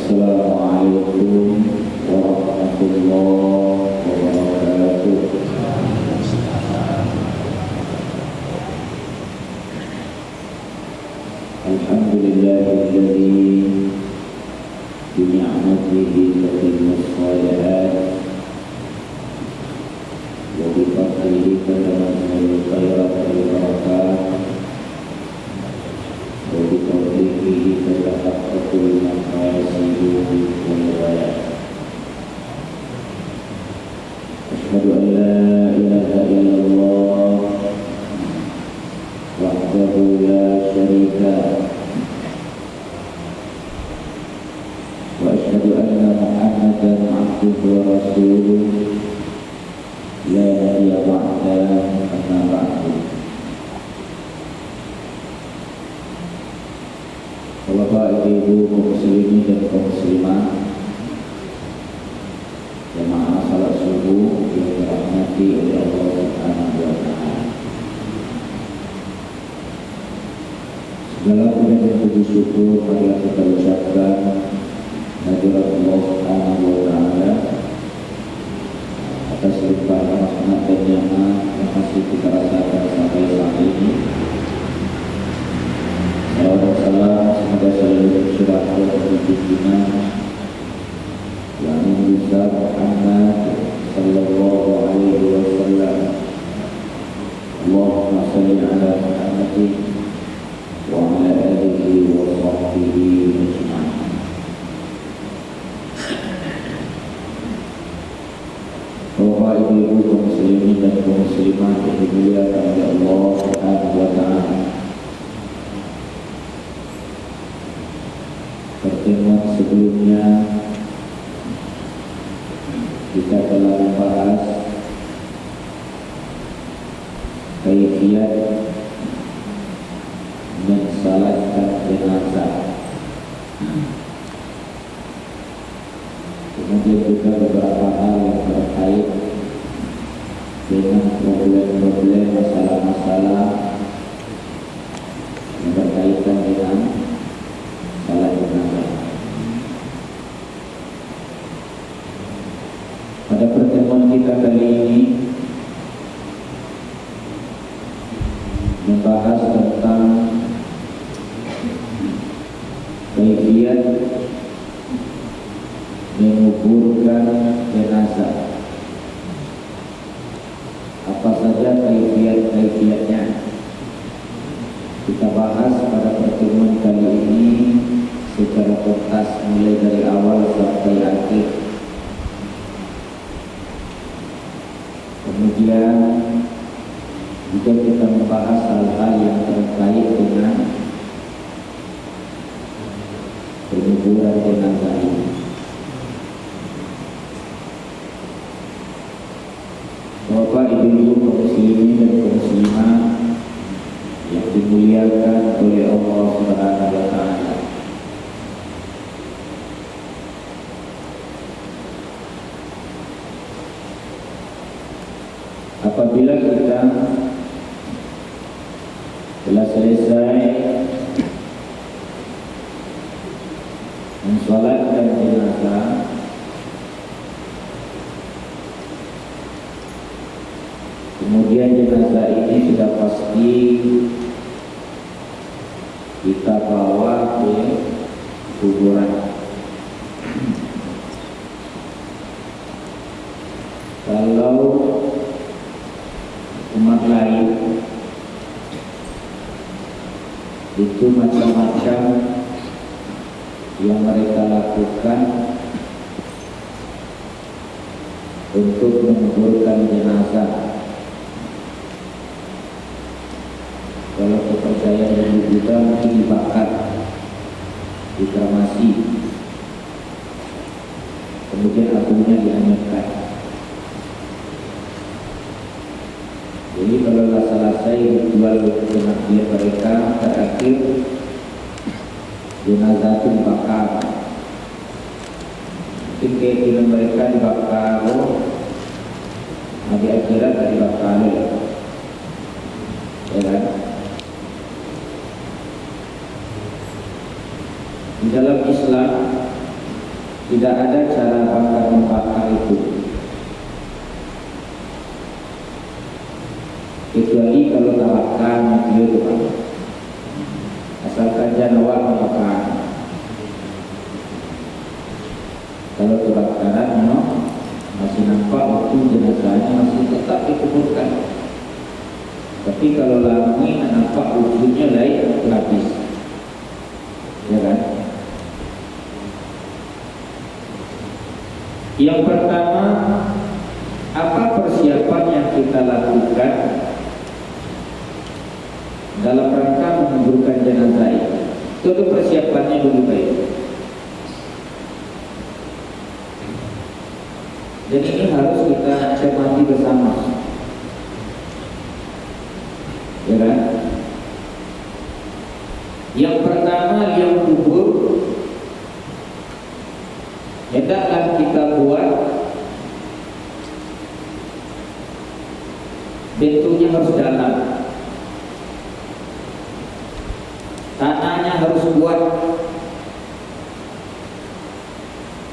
Assalamualaikum warahmatullahi wabarakatuh. Alhamdulillahilladzi bi ni'matihi tatimmu shalihat wa bi fadlihi tatammu khairat wal barakat wa bi tawfiqihi tatahaqqaqul maqasid wal ghayat. Asyhadu an la ilaha illallah wahdahu la syarika wa asyhadu anna Muhammadan abduhu wa rasuluh la nabiyya ba'dahu amma ba'du. Bapak Ibu kaum muslimin dan kaum muslimah, jemaah salat subuh yang dirahmati oleh Allah Subhanahu wa taala. Segala puji dan puji syukur marilah kita ucapkan kehadirat Allah Subhanahu wa taala atas limpahan rahmat dan nikmat yang masih kita rasakan sampai saat ini. Salawat salam semoga selalu tercurahkan kepada junjungan yang besar Muhammad sallallahu alaihi wasallam. Allahumma shalli ala Muhammad wa ala alihi wa sahbihi ajma'in. Bapak Ibu kaum muslimin dan kaum muslimat yang dimuliakan oleh Allah Subhanahu wa taala. Pertemuan sebelumnya kita telah membahas kaifiyat mensalatkan jenazah. Kemudian juga beberapa hal yang terkait dengan problem-problem, masalah-masalah yang berkaitan dengan salat jenazah. Pada pertemuan kita kali ini membahas tentang kaifiyat menguburkan jenazah. Apa saja kaifiyatnya kita bahas pada pertemuan kali ini secara tuntas mulai dari awal sampai akhir. Kemudian juga kita membahas hal-hal yang terkait dengan penguburan jenazah ini. Bapak Ibu kaum muslimin dan kaum muslimah yang dimuliakan oleh Allah Subhanahu wa taala. Apabila kita telah selesai mensalatkan jenazah, kemudian jenazah ini sudah pasti kita bawa ke kuburan. Kalau umat lain itu macam-macam yang mereka lakukan untuk menguburkan jenazah. Kalau kepercayaan dari kita mungkin dibakar, dikremasi, kemudian abunya dihanyutkan. Jadi kalau selesai dijual jenazah mereka, terakhir jenazah itu dibakar. Mungkin keyakinan mereka dibakar, di akhirat tak dibakar, ya kan? Di dalam Islam tidak ada cara bakar itu kecuali kalau tawakan itu Pak. Asalkan jangan makan. Kalau kebakaran masih nampak waktu jenazahnya masih tetap dikuburkan. Tapi kalau lami nampak wujudnya lain habis, ya kan? Yang pertama, apa persiapan yang kita lakukan dalam rangka menguburkan jenazah itu persiapannya dulu baik. Dan ini harus kita cermati bersama, ya kan? Yang pertama, liang kubur hendaklah kita buat bentuknya harus dalam, tanahnya harus kuat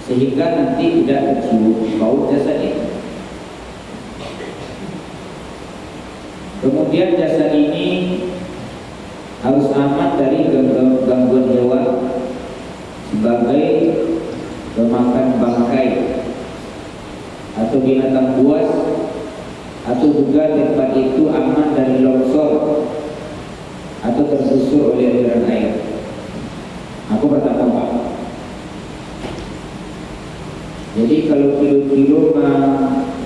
sehingga nanti tidak tercium bau jasad ini. Kemudian jasad ini harus aman dari gangguan hewan sebagai pemakan bangkai atau binatang buas, atau juga tempat itu aman dari longsor atau tersusur oleh aliran air. Aku pertama Pak. Jadi kalau kilo-kilo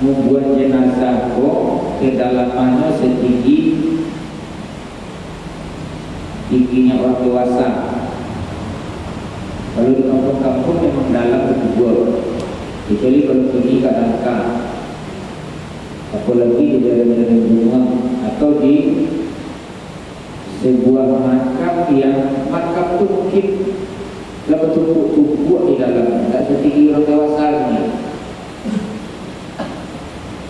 membuat jenazah kedalamannya tingginya orang dewasa. Kalau di kampung-kampung memang dalam berkubur, kecuali kalau tinggi ke angka, apalagi di daerah-daerah gunung atau di sebuah makam yang makam itu mungkin dapat tumpuk-tumpuk di dalam, tidak setinggi orang dewasa ini.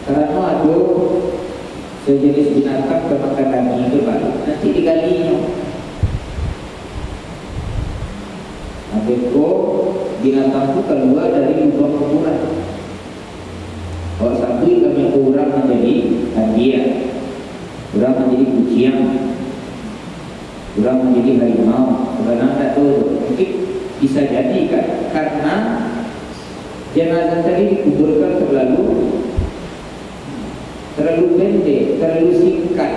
Karena ada sejenis binatang kemakan daging itu Pak, nanti digalinya. Abeko binatang itu keluar dari lubang kuburan. Kalau sapi kami kurang menjadi hadiah, kurang menjadi kucing, kurang menjadi harimau. Sebenarnya tak tahu. Mungkin bisa jadi kan, karena jenazah tadi dikuburkan terlalu pendek, terlalu singkat.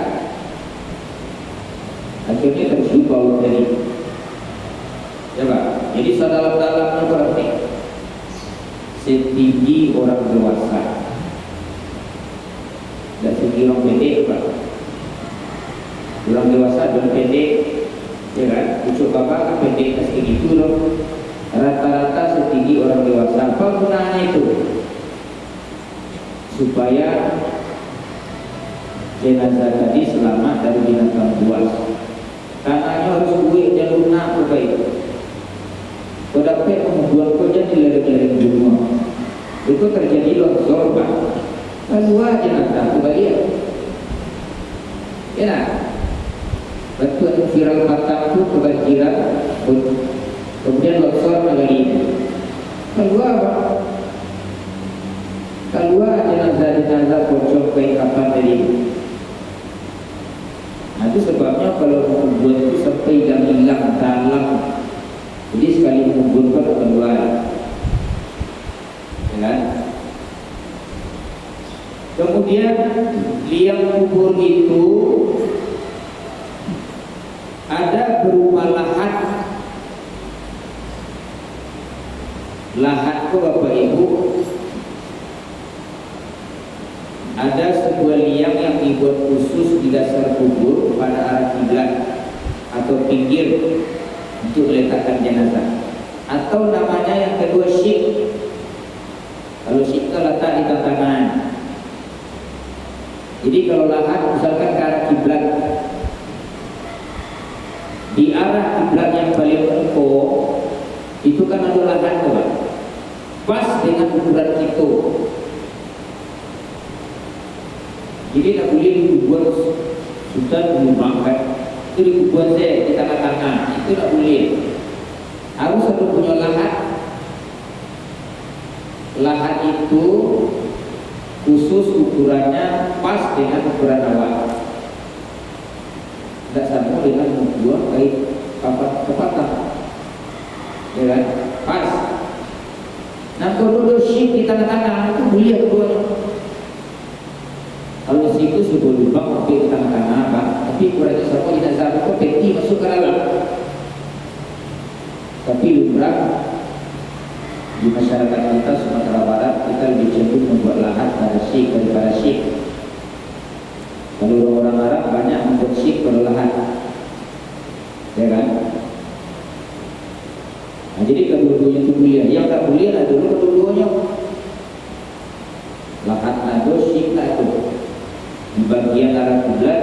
Akhirnya tercium bau dari. Ya Pak. Jadi sedalam-dalamnya berarti setinggi orang dewasa. Dan setinggi orang pendek Pak. Orang dewasa dan pendek, ya kan? Ucuk bapak kan pendek setinggi itu loh. Rata-rata setinggi orang dewasa. Apa gunanya itu? Supaya jenazah tadi selamat dari binatang buas. Tanahnya harus kuat dan lunak baik. Kau dapat membuat kerja di lereng-lereng gunung, itu terjadi longsor Pak. Keluar jenazah kembali. Ya, betul viral patah itu kebanjiran, kemudian longsor lagi. Keluar Pak. Keluar jenazah bocor ke kapal tadi. Nah, itu sebabnya kalau membuat itu sampai hilang dalam. Jadi sekali menguburkan keluar, ya kan? Kemudian liang kubur itu ada berupa lahat. Lahat itu Bapak Ibu, ada sebuah liang yang dibuat khusus di dasar kubur pada arah kiblat atau pinggir untuk meletakkan jenazah, atau namanya yang kedua syik. Kalau syik itu letak di tangan. Jadi kalau lahat misalkan ke arah kiblat, di arah kiblat yang paling engkau itu kan ada lahat Pak, pas dengan ukuran itu. Jadi tak boleh dibuat sudah mengubahkan itu dikuburan saya di tengah-tengah, itu tak boleh. Harus ada punya lahat lahat itu khusus ukurannya pas dengan ukuran awal, tidak sama dengan membuat kait kepatah, ya kan? Pas. Nah kalau shift di tengah-tengah itu mulia keduanya. Kalau situ sudah lubang di tengah-tengah apa, tapi ukurannya sama tidak sama, kok peti masuk ke dalam. Tapi lumrah di masyarakat kita Sumatera Barat kita lebih cenderung membuat lahat pada syik daripada syik. Kalau orang Arab banyak membuat syik pada lahat, ya kan? Nah, jadi kedua-duanya itu mulia. Yang tak mulia adalah kedua-duanya lahat ada syik ada. Di bagian arah kiblat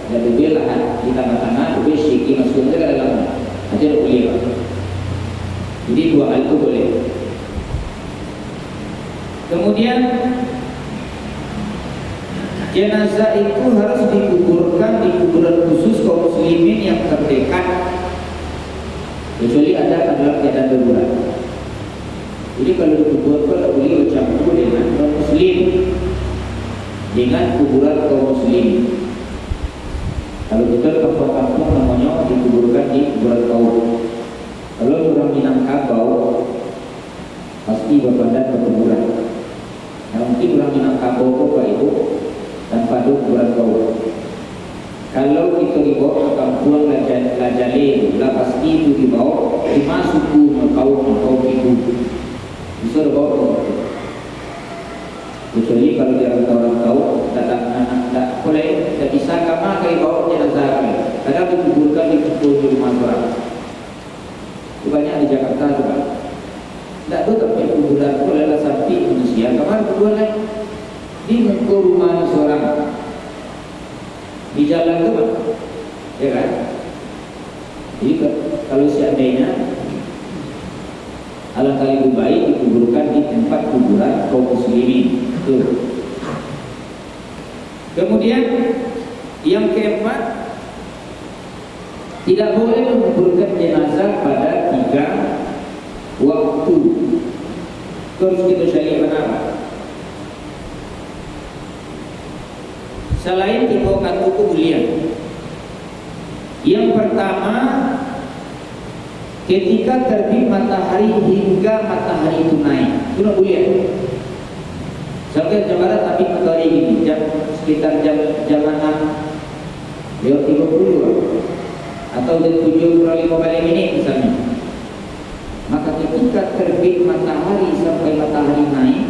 dan lebih lahat di tengah-tengah lebih syik masuk ke dalam. Aja mulia. Jadi dua hal itu boleh. Kemudian jenazah itu harus dikuburkan di kuburan khusus kaum muslimin yang terdekat, kecuali ada dalam keadaan darurat. Jadi kalau dikuburkan boleh bercampur dengan kaum muslim, dengan kuburan kaum muslim. Kalau kita kampung-kampung namanya dikuburkan di kuburan kaum. Kalau orang Minangkabau pasti berpandat ke kuburan. Nah, mungkin orang Minangkabau kok itu tanpa ada kuburan kau. Kalau kita dibawa ke kampung Lajale, lah pasti itu dibawa dimasuki kau itu. Bisa dibawa. Kecuali kalau dia orang tahu tak boleh, tak bisa kamar kali bawa jenazah. Kadang dikuburkan di rumah orang. Banyak di Jakarta juga. Tak tahu tapi kuburan itu adalah sapi manusia. Kamar kedua lain di muka rumah seorang di jalan tu, ya kan? Jadi kalau seandainya alangkah lebih baik dikuburkan di tempat kuburan kaum muslimin. Tuh. Kemudian yang keempat, tidak boleh menguburkan jenazah pada 3 waktu. Terus kita cari kenapa? Selain 3 waktu kemuliaan. Yang pertama, ketika terbit matahari hingga matahari itu naik, itu mulia. Sampai jam barat tapi matahari ini sekitar jam 6 lewat 30 atau jam 7:05 menit misalnya. Maka ketika terbit matahari sampai matahari naik,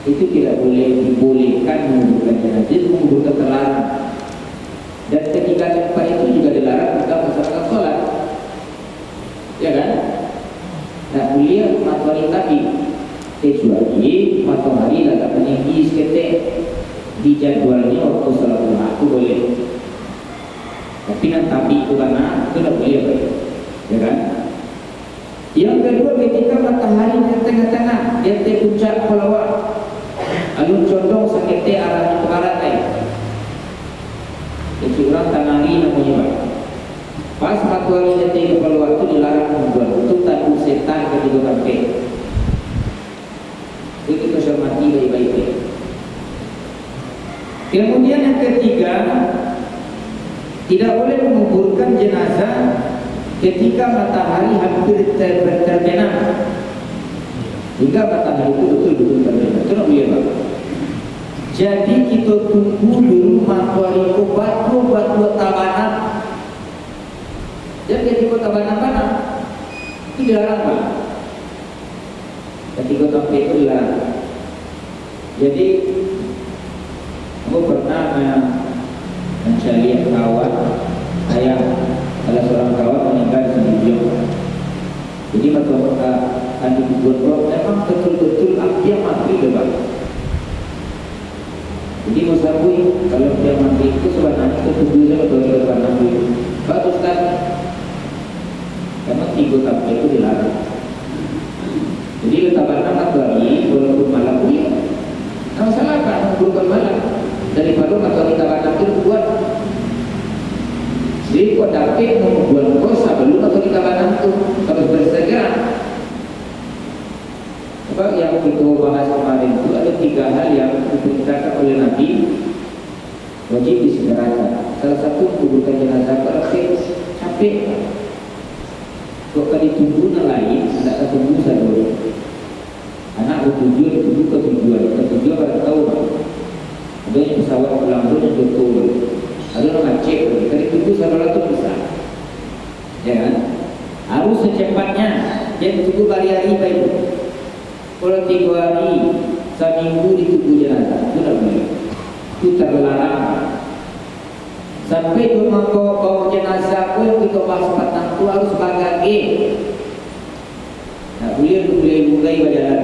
itu tidak boleh dibolehkan menguburkan jenazah, menguburkan terlarang. Dan ketika tempat itu juga dilarang untuk masyarakat sholat, ya kan? Nah, mulia matahari tadi, kecuali matahari agak meninggi seketik di jadwalnya waktu sholat duha itu boleh. Tapi nanti itu karena itu tidak boleh, ya kan? Yang kedua, ketika matahari di tengah-tengah, dia di puncak pelawak, alun condong sakitnya arahnya ke barat lain. Jadi orang tanari namanya Pak. Pas matahari di ke pelawak itu dilarang membuat itu tadu setan ketika sampai. Itu kita cermati baik-baik. Kemudian yang ketiga, tidak boleh menguburkan jenazah ketika matahari hampir terbenam, hingga matahari itu betul-betul terbenam. Itu nak boleh Pak. Jadi kita tunggu dulu matahari itu batu tabanan. Jadi ketika tabanan itu dilarang Pak. Ketika sampai itu dilarang. Jadi aku pernah mencari kawan saya, salah seorang kawan meninggal di Jogja. Jadi waktu akan dikubur memang betul-betul dia mati lebat. Jadi musabui kalau dia mati itu sebenarnya itu tujuannya betul-betul karena itu. Bagus kan? Karena 3 tahun itu dilarang. Jadi letakkan matahari walaupun malam boleh. Nah, masalah kan menguburkan malam daripada matahari tabanan itu buat. Jadi kau dapat membuat dosa belum atau di tabanan itu harus bersegera. Sebab yang yang kita bahas kemarin itu ada 3 hal yang diperintahkan oleh Nabi wajib disegerakan. Salah satu kuburkan jenazah kalau capek. Kok kali tunggu lain, tidak ketemu dulu. Anak bertujuan itu ke tujuan pada tahu. Ada yang pesawat pulang dulu yang betul. Ada yang ngecek, kali tunggu saudara itu bisa. Ya kan? Harus secepatnya. Jangan tunggu hari-hari baik. Kalau 3 hari, seminggu ditunggu jenazah, itu tidak boleh. Itu terlarang. Sampai rumah bawa jenazah pun kita bahas patang itu harus bagage. Tak boleh mulai berjalan.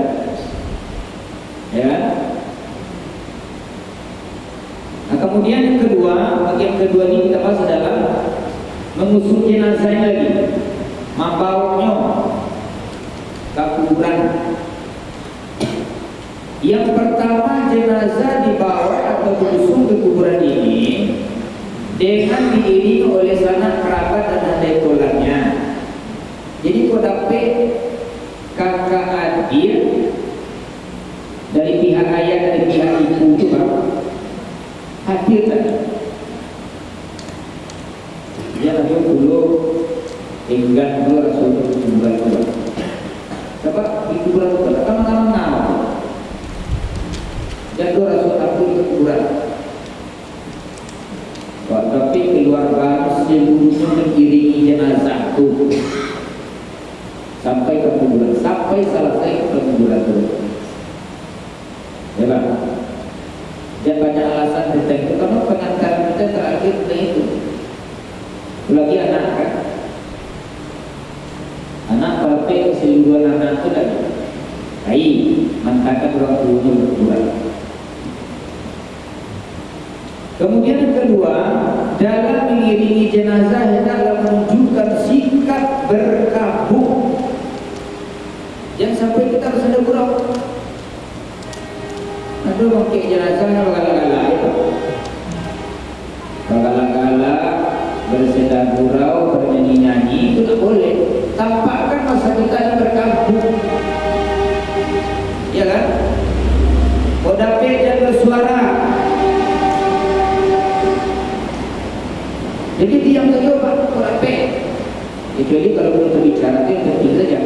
Ya. Nah, kemudian yang kedua, bagian kedua ini kita bahas adalah mengusung jenazahnya lagi, membawanya ke kuburan. Yang pertama, jenazah dibawa atau diusung ke kuburan ini dengan diiringi oleh sanak kerabat dan handai tolaknya. Jadi kau dapat kakak adik dari pihak ayah dan pihak ibu itu hadir tadi. Dia lalu dulu enggan dulu rasul kuburan itu. Sebab di kuburan itu lama-lama dan dulu rasul aku ke kuburan. Tapi keluarga seluruhnya mengiringi jenazah itu sampai ke kuburan, sampai selesai ke kuburan itu. Ya Pak. Dan banyak alasan tentang itu. Karena pengantaran kita terakhir itu. Lagi anak kan. Anak kalau keseluruhan anak itu kan baik, mantakan orang tuanya berkuburan. Kemudian yang kedua, dalam mengiringi jenazah hendaklah menunjukkan sikap berkabung. Jangan sampai kita harus ada gurau. Aduh, pakai jenazah galak-galak, galak-galak, bersedang gurau, bernyanyi-nyanyi, itu tak boleh. Tampakkan masa kita ini berkabung, ya kan? Kodapek dan bersuara. Jadi diam saja Pak, kodapek. Kecuali kalau belum berbicara, itu yang saja.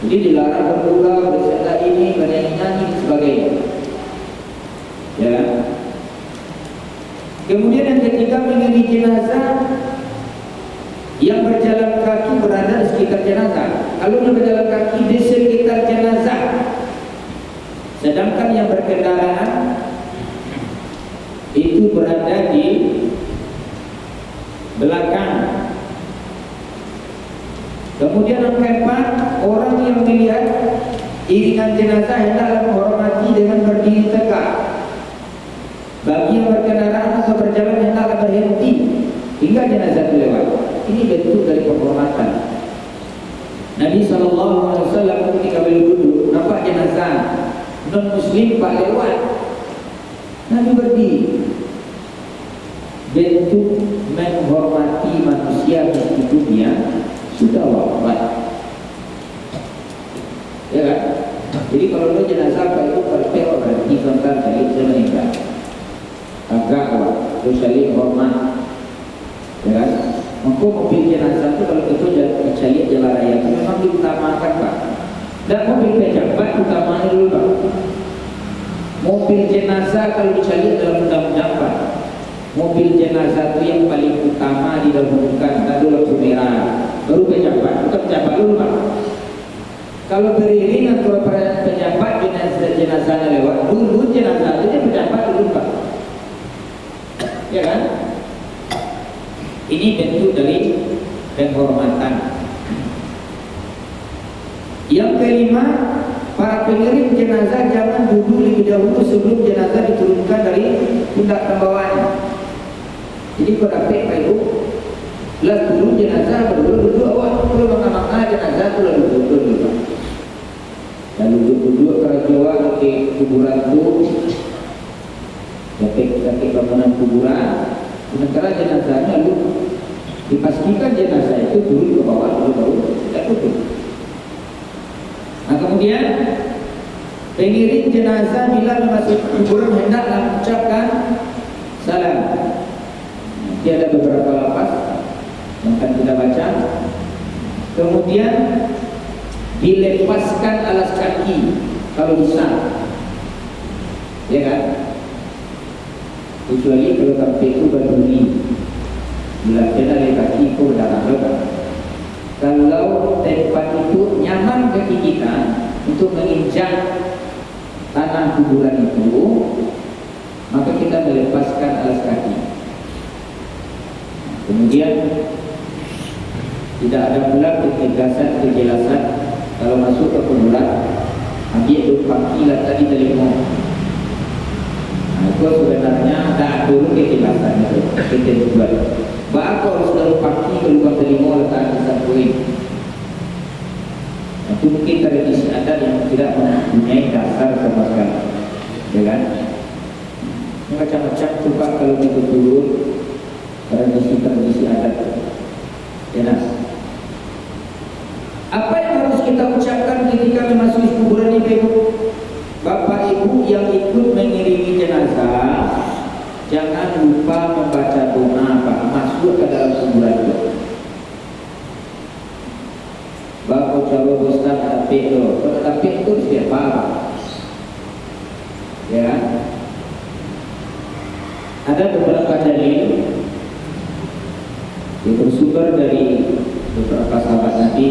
Jadi dilarang bergurau, bersedang ini, bernyanyi-nyanyi dan sebagainya. Ya. Kemudian yang ketiga, mengiringi jenazah yang berjalan kaki berada di sekitar jenazah. Kalau yang berjalan kaki di sekitar jenazah, sedangkan yang berkendaraan itu berada di belakang. Kemudian yang keempat, orang yang melihat iringan jenazah hendaklah menghormati dengan berdiri tegak. Bagi yang berkendaraan atau berjalan hendaklah berhenti hingga jenazah itu lewat. Ini bentuk dari penghormatan. Nabi SAW ketika beliau duduk nampak jenazah non muslim pak lewat, Nabi berdiri. Bentuk menghormati manusia yang hidupnya sudah wafat. Ya kan? Jadi kalau lo jenazah itu berarti berarti kontak dari meninggal. Agak awak, terus saling hormat. Ya kan? Maka mobil jenazah itu kalau itu cari jalan raya itu memang diutamakan Pak. Dan mobil pejabat utamanya dulu Pak. Mobil jenazah kalau dicari dalam undang-undang Pak, mobil jenazah itu yang paling utama didahulukan, lalu lampu merah, baru pejabat, bukan pejabat dulu Pak. Kalau beriring antara pejabat jenazahnya lewat, dulu jenazah itu pejabat dulu Pak. Ya kan? Ini bentuk dari penghormatan. Yang kelima, para pengiring jenazah jangan duduk lebih dahulu sebelum jenazah diturunkan dari pundak pembawanya. Jadi pada PK itu lah turun jenazah berdua awak perlu mengamalkan jenazah itu lalu duduk. Dan duduk kerajaan ke kuburan itu, kaki bangunan kuburan. Sementara jenazahnya lalu dipastikan jenazah itu turun ke bawah baru tidak tutup. Nah kemudian Pengiring jenazah bila memasuki kuburan hendaklah mengucapkan salam. Nanti ada beberapa lafaz yang akan kita baca. Kemudian dilepaskan alas kaki kalau bisa, ya kan? Kecuali kalau sampai itu berduri, bila kena alas kaki itu darah lebat. Kalau tempat itu nyaman bagi kita untuk menginjak tanah kuburan itu, maka kita melepaskan alas kaki. Kemudian tidak ada pula kejelasan kalau masuk ke kuburan ambil itu pakilah tadi telimo. Itu sebenarnya tak dulu kejelasan itu kita buat. Bapak harus dalam paki keluar telimo letak di samping. Itu mungkin tradisi adat yang tidak mempunyai dasar sama sekali, ya kan? Macam-macam coba kalau kita turun tradisi adat, ya nas. Apa yang harus kita ucapkan ketika memasuki kuburan itu? Bapak Ibu yang ikut mengiringi jenazah, jangan lupa membaca doa Pak masuk ke dalam kuburan itu. Bapak jawab Ustaz tapi itu siapa? Ya. Ada beberapa dalil yang bersumber dari beberapa sahabat Nabi.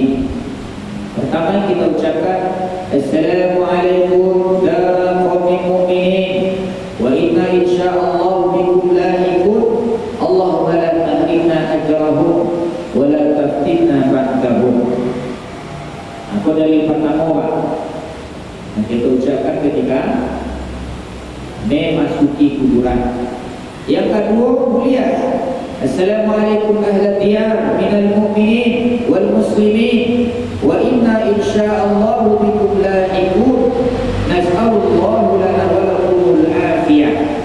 Pertama yang kita ucapkan, Assalamualaikum dara qaumin mu'minin wa inna insyaallah bikum lahiqun Allahumma la tahrimna ajrahum wa la taftinna ba'dahum. Aku dari pertama Pak yang kita ucapkan ketika memasuki kuburan. Yang kedua mulia, Assalamualaikum ahla diyar minal mu'minin wal muslimin wa inna insyaallah bikum lahiqun nas'alullahu lana wa lakumul afiyah.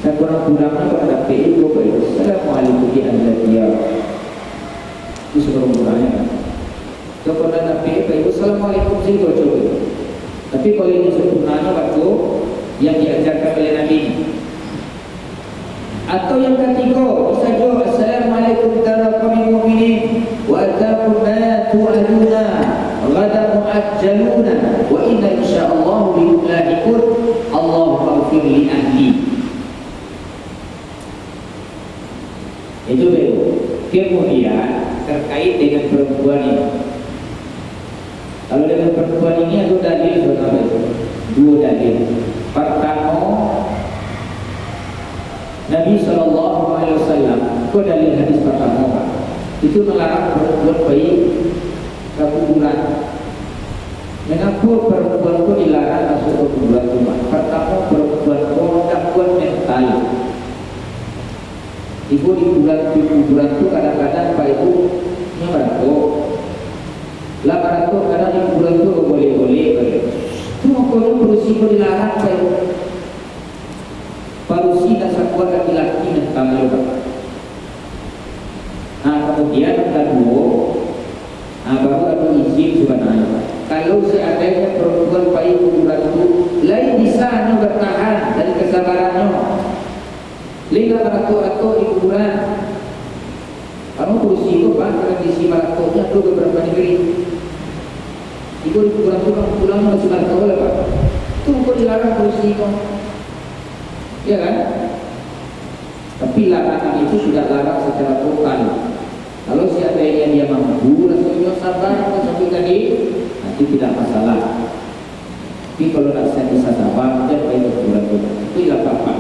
Saya kurang-kurangnya pada PI itu Assalamualaikum ahla diyar. Itu sekurang-kurangnya kan. Kalau pernah Nabi itu Assalamualaikum sih coba. Tapi kalau ini sempurnanya waktu yang diajarkan oleh Nabi. Atau yang ketiga bisa juga Assalamualaikum warahmatullahi wabarakatuh wa atakum ma tu'aduna ghadan mu'ajjaluna wa inna insyaallah bikum lahiqun Allahumma ighfir li ahli. Itu baru. Kemudian terkait dengan perempuan ini. Kalau dengan perempuan ini ada dalil saudara, dua dalil. Pertama, Nabi SAW, itu dalil hadis pertama Pak, itu melarang perempuan bayi ke kuburan. Mengapa perempuan itu dilarang masuk ke kuburan itu Pak? Pertama, perempuan itu tak kuat mental. Ibu di kuburan itu kadang-kadang Pak Ibu ini beratuk. Lah beratuk kadang di kuburan itu boleh-boleh. Itu makanya berisiko dilarang Pak Ibu. Parusi tak sekuat laki-laki mental Pak. Nah kemudian kedua, baru ada izin sebenarnya Pak. Kalau seandainya perempuan bayi kuburan itu lain bisa bertahan dari kesabarannya. Lihat beratuk-atuk di kuburan. Kamu berisiko Pak, tradisi beratuknya itu beberapa negeri. Ibu di kuburan itu pulang masih beratuk Pak. Itu kok dilarang berisiko. Ya kan? Tapi larangan itu sudah larang secara total. Kalau seandainya dia mampu, rasanya sabar sampai tadi, nanti tidak masalah. Tapi kalau tidak bisa sabar, dia baik berbulan-bulan. Itu ialah bapak